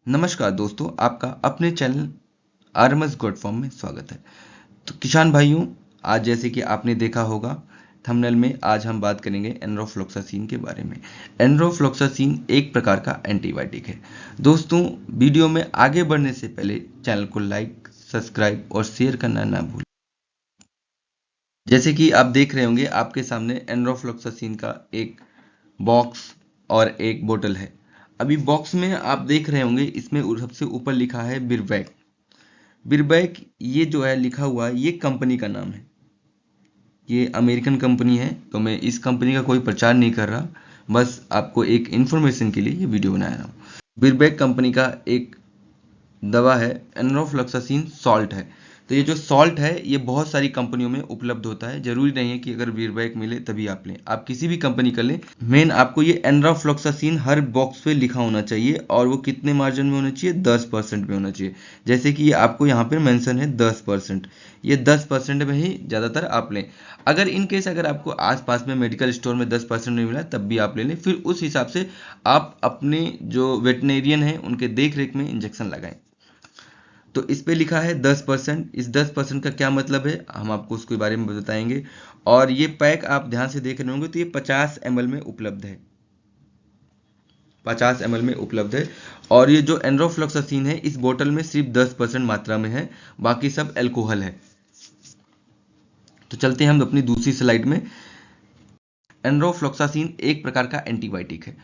नमस्कार दोस्तों, आपका अपने चैनल आरएमएस गोट फॉर्म में स्वागत है। तो किसान भाइयों, आज जैसे कि आपने देखा होगा थंबनेल में, आज हम बात करेंगे एनरोफ्लोक्सासिन के बारे में। एनरोफ्लोक्सासिन एक प्रकार का एंटीबायोटिक है। दोस्तों, वीडियो में आगे बढ़ने से पहले चैनल को लाइक, सब्सक्राइब और शेयर करना ना भूलें। जैसे कि आप देख रहे होंगे, आपके सामने एनरोफ्लोक्सासिन का एक बॉक्स और एक बोतल है। अभी बॉक्स में आप देख रहे होंगे, इसमें सबसे ऊपर लिखा है बिरबैक। बिरबैक ये जो है लिखा हुआ है, ये कंपनी का नाम है। ये अमेरिकन कंपनी है, तो मैं इस कंपनी का कोई प्रचार नहीं कर रहा, बस आपको एक इन्फॉर्मेशन के लिए ये वीडियो बना रहा हूँ। बिरबैक कंपनी का एक दवा है, एनरोफ्लोक्सासिन सॉल्ट है। तो ये जो सॉल्ट है, ये बहुत सारी कंपनियों में उपलब्ध होता है। जरूरी नहीं है कि अगर बिरबैक मिले तभी आप लें, आप किसी भी कंपनी का लें। मेन आपको ये एनरोफ्लोक्सासिन हर बॉक्स पे लिखा होना चाहिए, और वो कितने मार्जिन में होना चाहिए, 10% में होना चाहिए। जैसे कि ये आपको यहाँ पर मेंशन है 10%, ये 10% में ही ज़्यादातर आप लें। अगर इन केस अगर आपको आसपास में मेडिकल स्टोर में 10% नहीं मिला, तब भी आप ले लें। फिर उस हिसाब से आप अपने जो वेटनेरियन हैं उनके देख रेख में इंजेक्शन लगाएं। तो इस पे लिखा है 10%। इस 10% का क्या मतलब है, हम आपको उसके बारे में बताएंगे। और ये पैक आप ध्यान से देख रहे होंगे, तो ये 50 ml में उपलब्ध है। 50 ml में उपलब्ध है। और ये जो एनरोफ्लोक्सासिन है, इस बोतल में सिर्फ 10% मात्रा में है, बाकी सब एल्कोहल है। तो चलते हैं हम अपनी दूसरी स्लाइड में। एनरोफ्लोक्सासिन एक प्रकार का एंटीबायोटिक है,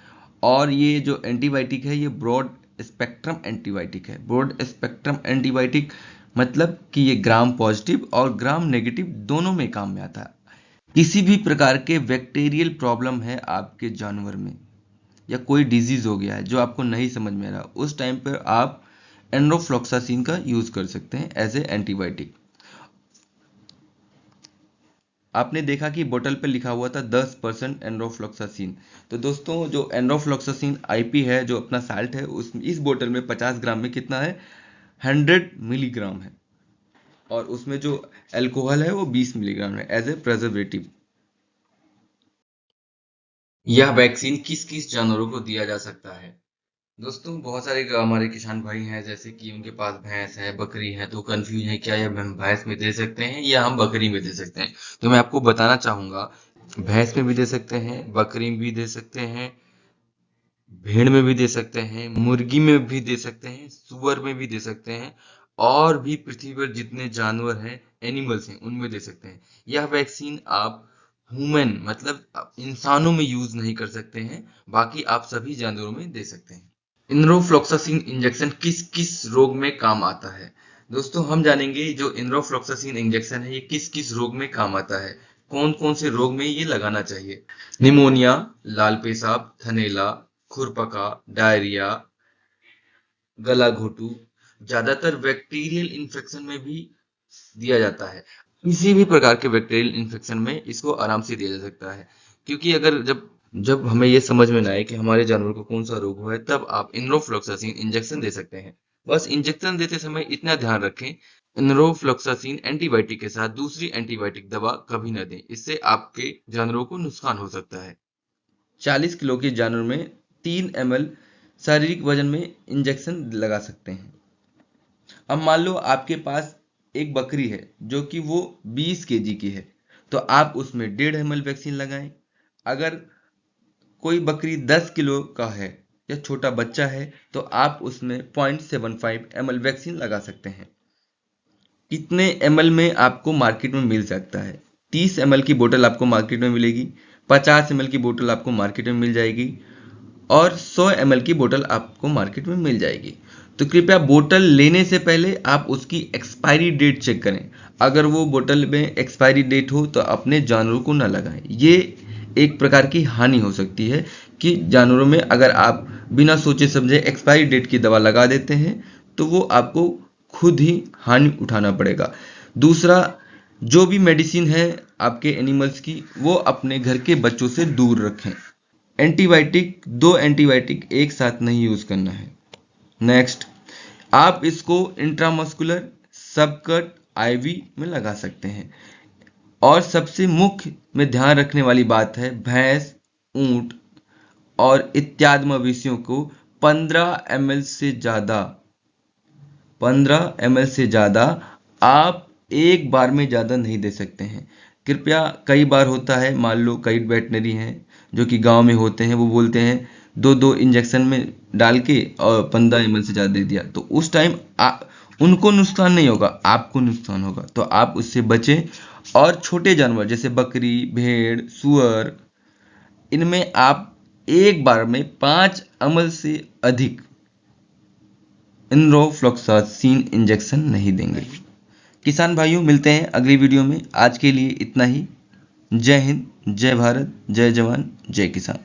और ये जो एंटीबायोटिक है, ये ब्रॉड स्पेक्ट्रम एंटीबायोटिक है। ब्रॉड स्पेक्ट्रम एंटीबायोटिक मतलब कि ये ग्राम पॉजिटिव और ग्राम नेगेटिव दोनों में काम में आता है। किसी भी प्रकार के बैक्टीरियल प्रॉब्लम है आपके जानवर में, या कोई डिजीज हो गया है जो आपको नहीं समझ में आ रहा, उस टाइम पर आप एनरोफ्लोक्सासिन का यूज कर सकते हैं एज ए एंटीबायोटिक। आपने देखा कि बोतल पे लिखा हुआ था 10% एनरोफ्लोक्सासिन। तो दोस्तों, जो एनरोफ्लोक्सासिन आईपी है, जो अपना साल्ट है, इस बोतल में 50 ग्राम में कितना है, 100 मिलीग्राम है। और उसमें जो अल्कोहल है वो 20 मिलीग्राम है एज ए प्रिजर्वेटिव। यह वैक्सीन किस किस जानवरों को दिया जा सकता है? दोस्तों, बहुत सारे हमारे किसान भाई हैं, जैसे कि उनके पास भैंस है, बकरी है, तो कंफ्यूज है क्या यह हम भैंस में दे सकते हैं या हम बकरी में दे सकते हैं। तो मैं आपको बताना चाहूंगा, भैंस में भी दे सकते हैं, बकरी में भी दे सकते हैं, भेड़ में भी दे सकते हैं, मुर्गी में भी दे सकते हैं, सुअर में भी दे सकते हैं, और भी पृथ्वी पर जितने जानवर हैं, एनिमल्स हैं, उनमें दे सकते हैं। यह वैक्सीन आप ह्यूमन मतलब आप इंसानों में यूज नहीं कर सकते हैं, बाकी आप सभी जानवरों में दे सकते हैं। इनरोफ्लॉक्सासिन इंजेक्शन किस किस रोग में काम आता है? दोस्तों, हम जानेंगे जो इनरोफ्लॉक्सासिन इंजेक्शन है, ये किस किस रोग में काम आता है, कौन कौन से रोग में ये लगाना चाहिए। निमोनिया, लाल पेशाब, थनैला, खुरपका, डायरिया, गला घोटू, ज्यादातर बैक्टीरियल इन्फेक्शन में भी दिया जाता है। किसी भी प्रकार के बैक्टीरियल इन्फेक्शन में इसको आराम से दिया जा सकता है, क्योंकि अगर जब जब हमें ये समझ में ना आए कि हमारे जानवर को कौन सा रोग हुआ है, तब आप इनरोफ्लॉक्सासिन इंजेक्शन दे सकते हैं। बस इंजेक्शन देते समय इतना ध्यान रखें, इनरोफ्लॉक्सासिन एंटीबायोटिक के साथ दूसरी एंटीबायोटिक दवा कभी न दें, इससे आपके जानवरों को नुकसान हो सकता है। 40 किलो के जानवर में 3 ml शारीरिक वजन में इंजेक्शन लगा सकते हैं। अब मान लो आपके पास एक बकरी है जो कि वो 20 केजी की है, तो आप उसमें 1.5 ml वैक्सीन लगाएं। अगर कोई बकरी 10 किलो का है या छोटा बच्चा है, तो आप उसमें 0.75 ml वैक्सीन लगा सकते हैं। कितने ml में आपको मार्केट में मिल सकता है? 30 ml की बोतल आपको मार्केट में मिलेगी, 50 ml की बोतल आपको मार्केट में मिल जाएगी, और 100 ml की बोतल आपको मार्केट में मिल जाएगी। तो कृपया बोतल लेने से पहले आप उसकी एक्सपायरी डेट चेक करें। अगर वो बोतल में एक्सपायरी डेट हो, तो अपने जानवरों को ना लगाएं। ये एक प्रकार की हानि हो सकती है कि जानवरों में अगर आप बिना सोचे समझे एक्सपायरी डेट की दवा लगा देते हैं, तो वो आपको खुद ही हानि उठाना पड़ेगा। दूसरा, जो भी मेडिसिन है आपके एनिमल्स की, वो अपने घर के बच्चों से दूर रखें। एंटीबायोटिक, 2 एंटीबायोटिक एक साथ नहीं यूज करना है। नेक्स्ट, आप इसको इंट्रामस्कुलर, सबकट, आईवी में लगा सकते हैं। और सबसे मुख्य में ध्यान रखने वाली बात है, भैंस, ऊंट और इत्यादि मवेशियों को 15 ml से ज़्यादा 15 ml से ज़्यादा आप एक बार में ज़्यादा नहीं दे सकते हैं। कृपया, कई बार होता है, मान लो कई वेटनरी हैं जो कि गांव में होते हैं, वो बोलते हैं दो दो इंजेक्शन में डाल के और 15 ml से ज़्यादा दे दिया, तो उस टाइम उनको नुकसान नहीं होगा, आपको नुकसान होगा। तो आप उससे बचें। और छोटे जानवर जैसे बकरी, भेड़, सुअर, इनमें आप एक बार में 5 ml से अधिक इनरोफ्लॉक्सासिन इंजेक्शन नहीं देंगे। किसान भाइयों, मिलते हैं अगली वीडियो में। आज के लिए इतना ही। जय हिंद, जय भारत, जय जवान, जय किसान।